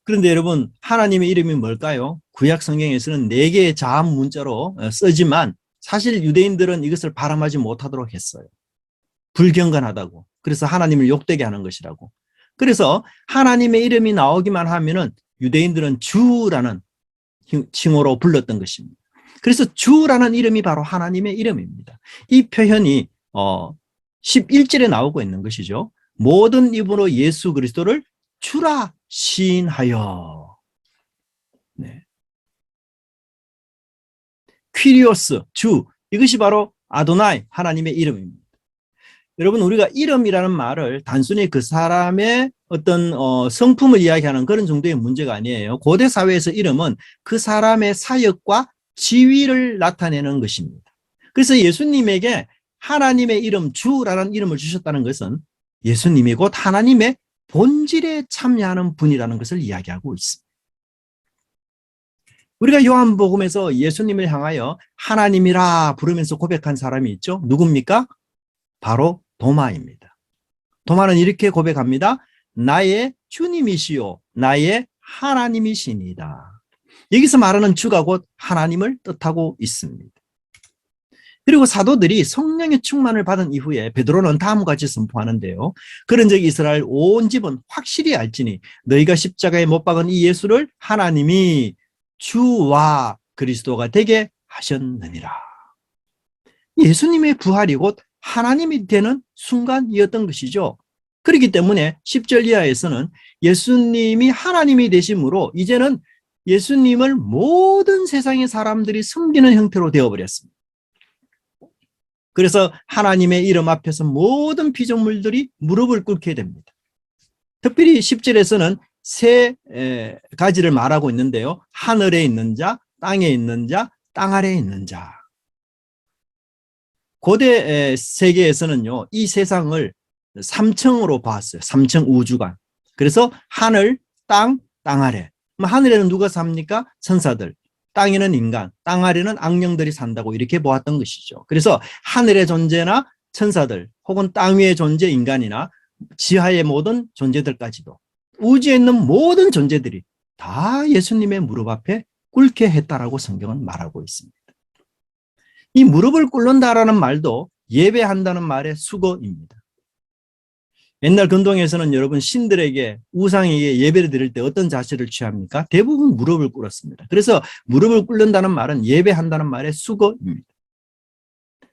그런데 여러분, 하나님의 이름이 뭘까요? 구약 성경에서는 4개의 자음 문자로 쓰지만 사실 유대인들은 이것을 발음하지 못하도록 했어요. 불경건하다고. 그래서 하나님을 욕되게 하는 것이라고. 그래서 하나님의 이름이 나오기만 하면은 유대인들은 주라는 칭호로 불렀던 것입니다. 그래서 주라는 이름이 바로 하나님의 이름입니다. 이 표현이 11절에 나오고 있는 것이죠. 모든 입으로 예수 그리스도를 주라 시인하여. 네. 퀴리오스, 주, 이것이 바로 아도나이, 하나님의 이름입니다. 여러분, 우리가 이름이라는 말을 단순히 그 사람의 어떤 성품을 이야기하는 그런 정도의 문제가 아니에요. 고대 사회에서 이름은 그 사람의 사역과 지위를 나타내는 것입니다. 그래서 예수님에게 하나님의 이름, 주라는 이름을 주셨다는 것은 예수님이 곧 하나님의 본질에 참여하는 분이라는 것을 이야기하고 있습니다. 우리가 요한복음에서 예수님을 향하여 하나님이라 부르면서 고백한 사람이 있죠. 누굽니까? 바로 도마입니다. 도마는 이렇게 고백합니다. 나의 주님이시요 나의 하나님이시니다. 여기서 말하는 주가 곧 하나님을 뜻하고 있습니다. 그리고 사도들이 성령의 충만을 받은 이후에 베드로는 다음과 같이 선포하는데요. 그런즉 이스라엘 온 집은 확실히 알지니 너희가 십자가에 못 박은 이 예수를 하나님이 주와 그리스도가 되게 하셨느니라. 예수님의 부활이 곧 하나님이 되는 순간이었던 것이죠. 그렇기 때문에 10절 이하에서는 예수님이 하나님이 되심으로 이제는 예수님을 모든 세상의 사람들이 섬기는 형태로 되어버렸습니다. 그래서 하나님의 이름 앞에서 모든 피조물들이 무릎을 꿇게 됩니다. 특별히 10절에서는 세 가지를 말하고 있는데요. 하늘에 있는 자, 땅에 있는 자, 땅 아래에 있는 자. 고대 세계에서는요, 이 세상을 3층으로 봤어요. 3층 우주관. 그래서 하늘, 땅 아래. 하늘에는 누가 삽니까? 천사들. 땅에는 인간, 땅 아래는 악령들이 산다고 이렇게 보았던 것이죠. 그래서 하늘의 존재나 천사들 혹은 땅 위의 존재 인간이나 지하의 모든 존재들까지도 우주에 있는 모든 존재들이 다 예수님의 무릎 앞에 꿇게 했다라고 성경은 말하고 있습니다. 이 무릎을 꿇는다라는 말도 예배한다는 말의 수거입니다. 옛날 근동에서는 여러분 신들에게 우상에게 예배를 드릴 때 어떤 자세를 취합니까? 대부분 무릎을 꿇었습니다. 그래서 무릎을 꿇는다는 말은 예배한다는 말의 수거입니다.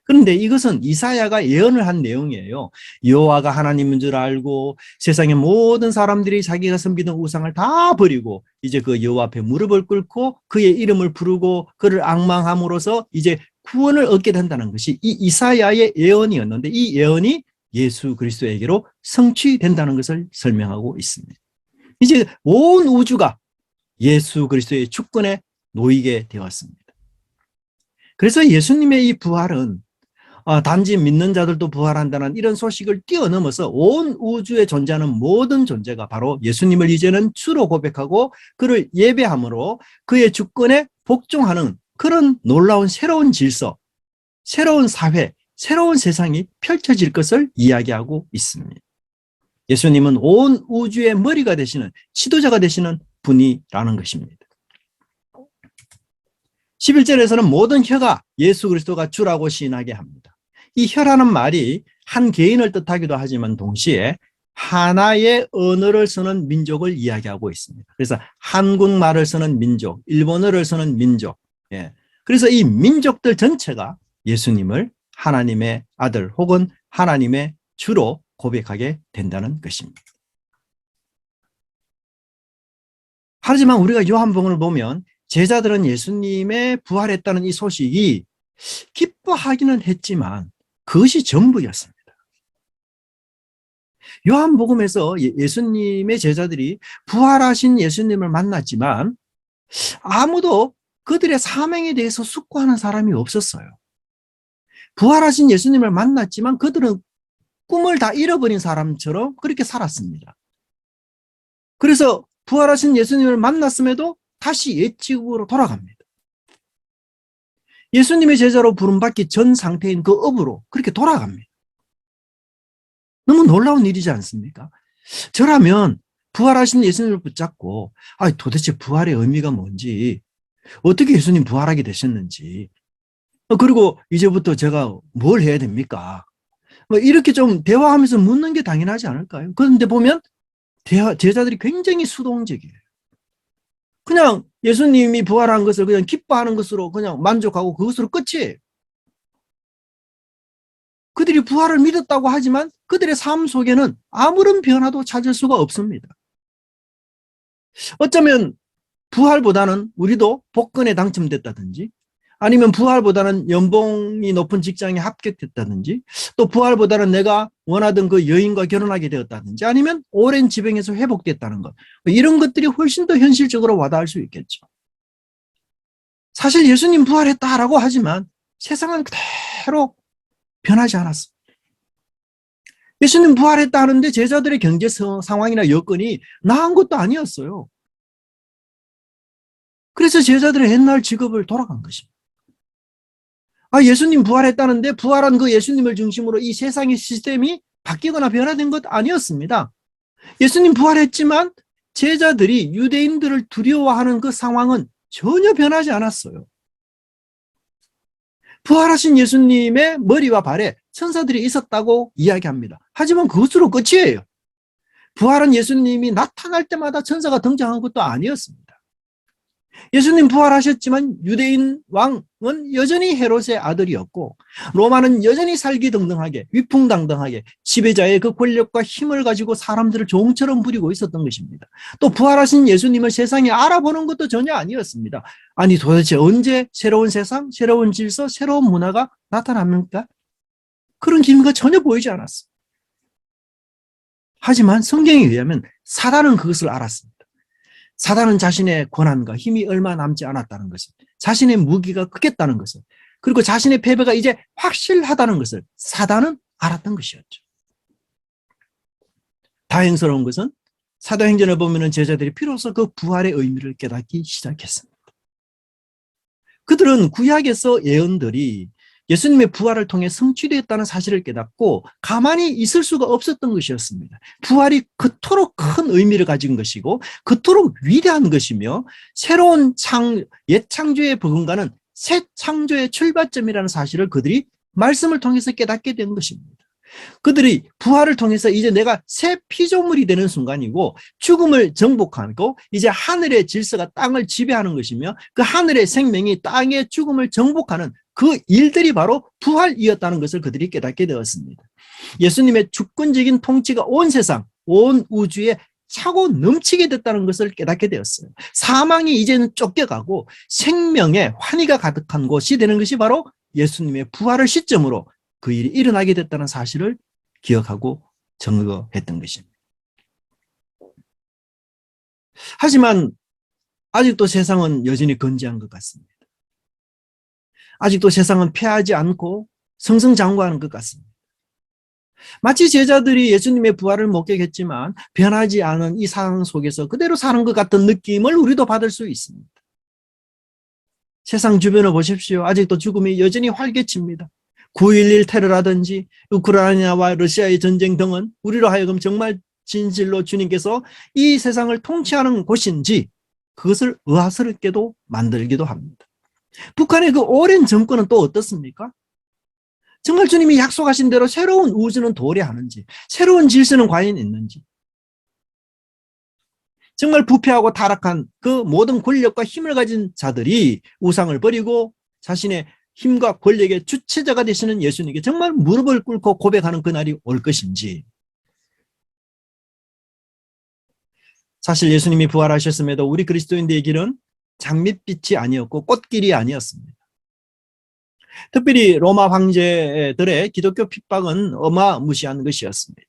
그런데 이것은 이사야가 예언을 한 내용이에요. 여호와가 하나님인 줄 알고 세상의 모든 사람들이 자기가 섬기던 우상을 다 버리고 이제 그 여호와 앞에 무릎을 꿇고 그의 이름을 부르고 그를 앙망함으로써 이제 구원을 얻게 된다는 것이 이 이사야의 예언이었는데 이 예언이 예수 그리스도에게로 성취된다는 것을 설명하고 있습니다. 이제 온 우주가 예수 그리스도의 주권에 놓이게 되었습니다. 그래서 예수님의 이 부활은 단지 믿는 자들도 부활한다는 이런 소식을 뛰어넘어서 온 우주에 존재하는 모든 존재가 바로 예수님을 이제는 주로 고백하고 그를 예배함으로 그의 주권에 복종하는 그런 놀라운 새로운 질서, 새로운 사회, 새로운 세상이 펼쳐질 것을 이야기하고 있습니다. 예수님은 온 우주의 머리가 되시는, 지도자가 되시는 분이라는 것입니다. 11절에서는 모든 혀가 예수 그리스도가 주라고 시인하게 합니다. 이 혀라는 말이 한 개인을 뜻하기도 하지만 동시에 하나의 언어를 쓰는 민족을 이야기하고 있습니다. 그래서 한국말을 쓰는 민족, 일본어를 쓰는 민족. 예. 그래서 이 민족들 전체가 예수님을 하나님의 아들 혹은 하나님의 주로 고백하게 된다는 것입니다. 하지만 우리가 요한복음을 보면 제자들은 예수님의 부활했다는 이 소식이 기뻐하기는 했지만 그것이 전부였습니다. 요한복음에서 예수님의 제자들이 부활하신 예수님을 만났지만 아무도 그들의 사명에 대해서 숙고하는 사람이 없었어요. 부활하신 예수님을 만났지만 그들은 꿈을 다 잃어버린 사람처럼 그렇게 살았습니다. 그래서 부활하신 예수님을 만났음에도 다시 옛 지국으로 돌아갑니다. 예수님의 제자로 부름받기 전 상태인 그 업으로 그렇게 돌아갑니다. 너무 놀라운 일이지 않습니까? 저라면 부활하신 예수님을 붙잡고 도대체 부활의 의미가 뭔지, 어떻게 예수님 부활하게 되셨는지, 그리고 이제부터 제가 뭘 해야 됩니까? 이렇게 좀 대화하면서 묻는 게 당연하지 않을까요? 그런데 보면 제자들이 굉장히 수동적이에요. 그냥 예수님이 부활한 것을 그냥 기뻐하는 것으로 그냥 만족하고 그것으로 끝이에요. 그들이 부활을 믿었다고 하지만 그들의 삶 속에는 아무런 변화도 찾을 수가 없습니다. 어쩌면 부활보다는 우리도 복권에 당첨됐다든지 아니면 부활보다는 연봉이 높은 직장에 합격했다든지 또 부활보다는 내가 원하던 그 여인과 결혼하게 되었다든지 아니면 오랜 지병에서 회복됐다는 것, 이런 것들이 훨씬 더 현실적으로 와닿을 수 있겠죠. 사실 예수님 부활했다라고 하지만 세상은 그대로 변하지 않았어. 예수님 부활했다 하는데 제자들의 경제 상황이나 여건이 나은 것도 아니었어요. 그래서 제자들의 옛날 직업을 돌아간 것입니다. 예수님 부활했다는데 부활한 그 예수님을 중심으로 이 세상의 시스템이 바뀌거나 변화된 것 아니었습니다. 예수님 부활했지만 제자들이 유대인들을 두려워하는 그 상황은 전혀 변하지 않았어요. 부활하신 예수님의 머리와 발에 천사들이 있었다고 이야기합니다. 하지만 그것으로 끝이에요. 부활한 예수님이 나타날 때마다 천사가 등장한 것도 아니었습니다. 예수님 부활하셨지만 유대인 왕은 여전히 헤롯의 아들이었고 로마는 여전히 살기등등하게 위풍당당하게 지배자의 그 권력과 힘을 가지고 사람들을 종처럼 부리고 있었던 것입니다. 또 부활하신 예수님을 세상에 알아보는 것도 전혀 아니었습니다. 아니 도대체 언제 새로운 세상, 새로운 질서, 새로운 문화가 나타납니까? 그런 기미가 전혀 보이지 않았어요. 하지만 성경에 의하면 사단은 그것을 알았습니다. 사단은 자신의 권한과 힘이 얼마 남지 않았다는 것을, 자신의 무기가 크겠다는 것을, 그리고 자신의 패배가 이제 확실하다는 것을 사단은 알았던 것이었죠. 다행스러운 것은 사도행전을 보면 제자들이 비로소 그 부활의 의미를 깨닫기 시작했습니다. 그들은 구약에서 예언들이 예수님의 부활을 통해 성취되었다는 사실을 깨닫고 가만히 있을 수가 없었던 것이었습니다. 부활이 그토록 큰 의미를 가진 것이고 그토록 위대한 것이며 새로운 옛 창조의 버금가는 새 창조의 출발점이라는 사실을 그들이 말씀을 통해서 깨닫게 된 것입니다. 그들이 부활을 통해서 이제 내가 새 피조물이 되는 순간이고 죽음을 정복하고 이제 하늘의 질서가 땅을 지배하는 것이며 그 하늘의 생명이 땅의 죽음을 정복하는 그 일들이 바로 부활이었다는 것을 그들이 깨닫게 되었습니다. 예수님의 주권적인 통치가 온 세상, 온 우주에 차고 넘치게 됐다는 것을 깨닫게 되었어요. 사망이 이제는 쫓겨가고 생명의 환희가 가득한 곳이 되는 것이 바로 예수님의 부활을 시점으로 그 일이 일어나게 됐다는 사실을 기억하고 증거했던 것입니다. 하지만 아직도 세상은 여전히 건재한 것 같습니다. 아직도 세상은 패하지 않고 승승장구하는 것 같습니다. 마치 제자들이 예수님의 부활을 목격했지만 변하지 않은 이 상황 속에서 그대로 사는 것 같은 느낌을 우리도 받을 수 있습니다. 세상 주변을 보십시오. 아직도 죽음이 여전히 활개칩니다. 9.11 테러라든지 우크라이나와 러시아의 전쟁 등은 우리로 하여금 정말 진실로 주님께서 이 세상을 통치하는 곳인지 그것을 의아스럽게도 만들기도 합니다. 북한의 그 오랜 정권은 또 어떻습니까? 정말 주님이 약속하신 대로 새로운 우주는 도래하는지, 새로운 질서는 과연 있는지, 정말 부패하고 타락한 그 모든 권력과 힘을 가진 자들이 우상을 버리고 자신의 힘과 권력의 주체자가 되시는 예수님께 정말 무릎을 꿇고 고백하는 그날이 올 것인지. 사실 예수님이 부활하셨음에도 우리 그리스도인들의 길은 장밋빛이 아니었고 꽃길이 아니었습니다. 특별히 로마 황제들의 기독교 핍박은 어마무시한 것이었습니다.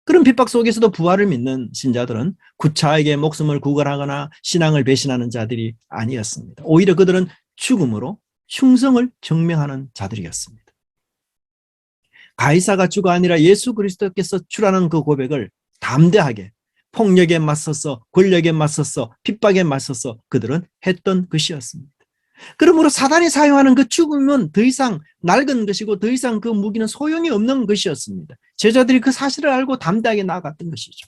그런 핍박 속에서도 부활을 믿는 신자들은 구차하게 목숨을 구걸하거나 신앙을 배신하는 자들이 아니었습니다. 오히려 그들은 죽음으로 충성을 증명하는 자들이었습니다. 가이사가 주가 아니라 예수 그리스도께서 주라는 그 고백을 담대하게 폭력에 맞서서 권력에 맞서서 핍박에 맞서서 그들은 했던 것이었습니다. 그러므로 사단이 사용하는 그 죽음은 더 이상 낡은 것이고 더 이상 그 무기는 소용이 없는 것이었습니다. 제자들이 그 사실을 알고 담대하게 나아갔던 것이죠.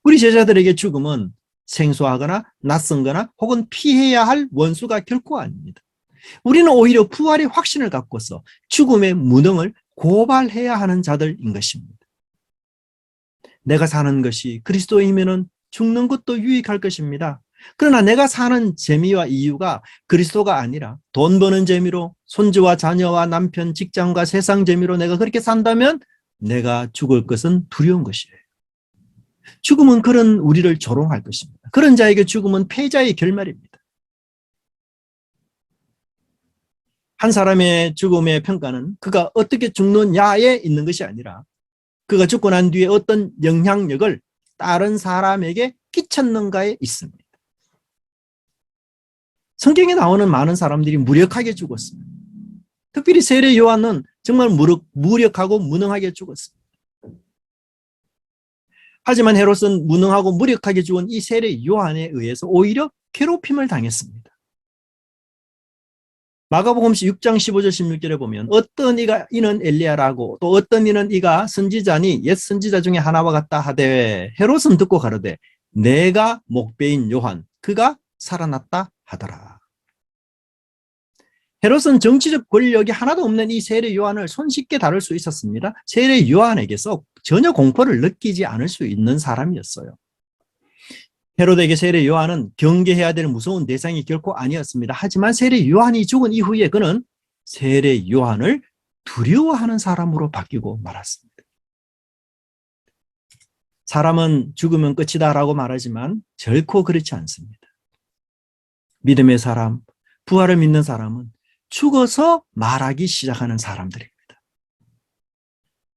우리 제자들에게 죽음은 생소하거나 낯선거나 혹은 피해야 할 원수가 결코 아닙니다. 우리는 오히려 부활의 확신을 갖고서 죽음의 무능을 고발해야 하는 자들인 것입니다. 내가 사는 것이 그리스도이면은 죽는 것도 유익할 것입니다. 그러나 내가 사는 재미와 이유가 그리스도가 아니라 돈 버는 재미로 손주와 자녀와 남편, 직장과 세상 재미로 내가 그렇게 산다면 내가 죽을 것은 두려운 것이에요. 죽음은 그런 우리를 조롱할 것입니다. 그런 자에게 죽음은 패자의 결말입니다. 한 사람의 죽음의 평가는 그가 어떻게 죽느냐에 있는 것이 아니라 그가 죽고 난 뒤에 어떤 영향력을 다른 사람에게 끼쳤는가에 있습니다. 성경에 나오는 많은 사람들이 무력하게 죽었습니다. 특별히 세례 요한은 정말 무력하고 무능하게 죽었습니다. 하지만 헤롯은 무능하고 무력하게 죽은 이 세례 요한에 의해서 오히려 괴롭힘을 당했습니다. 마가복음 6장 15절 16절에 보면 어떤 이는 엘리야라고 또 어떤 이는 이가 선지자니 옛 선지자 중에 하나와 같다 하되 헤롯은 듣고 가로되 내가 목배인 요한 그가 살아났다 하더라. 헤롯은 정치적 권력이 하나도 없는 이 세례 요한을 손쉽게 다룰 수 있었습니다. 세례 요한에게서 전혀 공포를 느끼지 않을 수 있는 사람이었어요. 헤롯에게 세례 요한은 경계해야 될 무서운 대상이 결코 아니었습니다. 하지만 세례 요한이 죽은 이후에 그는 세례 요한을 두려워하는 사람으로 바뀌고 말았습니다. 사람은 죽으면 끝이다라고 말하지만 결코 그렇지 않습니다. 믿음의 사람, 부활을 믿는 사람은 죽어서 말하기 시작하는 사람들입니다.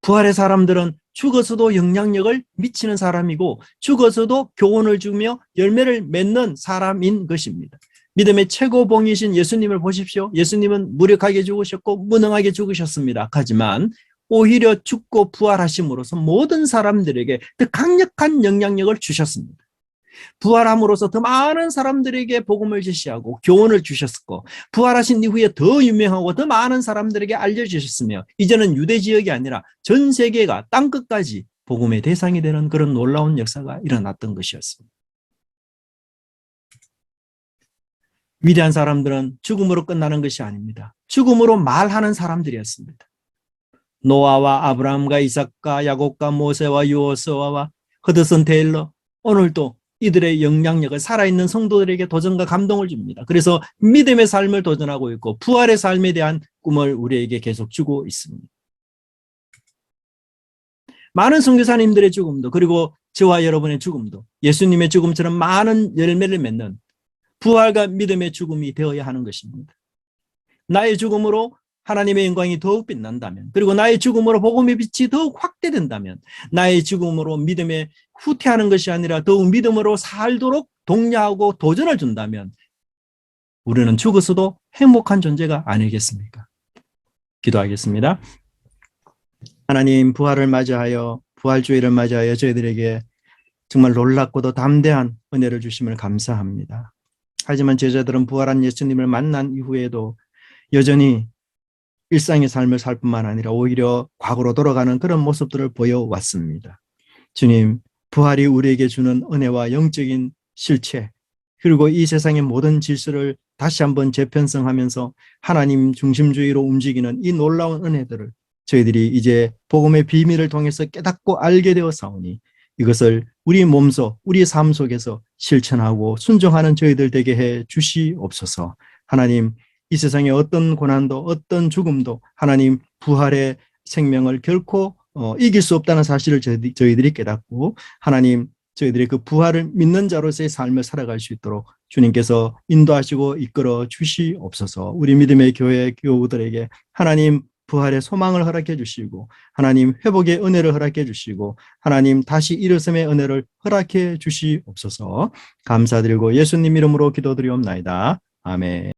부활의 사람들은 죽어서도 영향력을 미치는 사람이고 죽어서도 교훈을 주며 열매를 맺는 사람인 것입니다. 믿음의 최고봉이신 예수님을 보십시오. 예수님은 무력하게 죽으셨고 무능하게 죽으셨습니다. 하지만 오히려 죽고 부활하심으로써 모든 사람들에게 더 강력한 영향력을 주셨습니다. 부활함으로써 더 많은 사람들에게 복음을 제시하고 교훈을 주셨고 부활하신 이후에 더 유명하고 더 많은 사람들에게 알려주셨으며 이제는 유대 지역이 아니라 전 세계가 땅끝까지 복음의 대상이 되는 그런 놀라운 역사가 일어났던 것이었습니다. 위대한 사람들은 죽음으로 끝나는 것이 아닙니다. 죽음으로 말하는 사람들이었습니다. 노아와 아브라함과 이삭과 야곱과 모세와 요호수아와 허드슨 테일러 오늘도 이들의 영향력을 살아있는 성도들에게 도전과 감동을 줍니다. 그래서 믿음의 삶을 도전하고 있고 부활의 삶에 대한 꿈을 우리에게 계속 주고 있습니다. 많은 선교사님들의 죽음도 그리고 저와 여러분의 죽음도 예수님의 죽음처럼 많은 열매를 맺는 부활과 믿음의 죽음이 되어야 하는 것입니다. 나의 죽음으로 하나님의 영광이 더욱 빛난다면 그리고 나의 죽음으로 복음의 빛이 더욱 확대된다면 나의 죽음으로 믿음에 후퇴하는 것이 아니라 더욱 믿음으로 살도록 독려하고 도전을 준다면 우리는 죽어서도 행복한 존재가 아니겠습니까? 기도하겠습니다. 하나님, 부활을 맞이하여 부활주의를 맞이하여 저희들에게 정말 놀랍고도 담대한 은혜를 주심을 감사합니다. 하지만 제자들은 부활한 예수님을 만난 이후에도 여전히 일상의 삶을 살 뿐만 아니라 오히려 과거로 돌아가는 그런 모습들을 보여왔습니다. 주님, 부활이 우리에게 주는 은혜와 영적인 실체, 그리고 이 세상의 모든 질서를 다시 한번 재편성하면서 하나님 중심주의로 움직이는 이 놀라운 은혜들을 저희들이 이제 복음의 비밀을 통해서 깨닫고 알게 되었사오니 이것을 우리 몸소, 우리 삶 속에서 실천하고 순종하는 저희들 되게 해 주시옵소서. 하나님, 이 세상의 어떤 고난도 어떤 죽음도 하나님 부활의 생명을 결코 이길 수 없다는 사실을 저희들이 깨닫고 하나님 저희들이 그 부활을 믿는 자로서의 삶을 살아갈 수 있도록 주님께서 인도하시고 이끌어 주시옵소서. 우리 믿음의 교회 교우들에게 하나님 부활의 소망을 허락해 주시고 하나님 회복의 은혜를 허락해 주시고 하나님 다시 일어섬의 은혜를 허락해 주시옵소서. 감사드리고 예수님 이름으로 기도드리옵나이다. 아멘.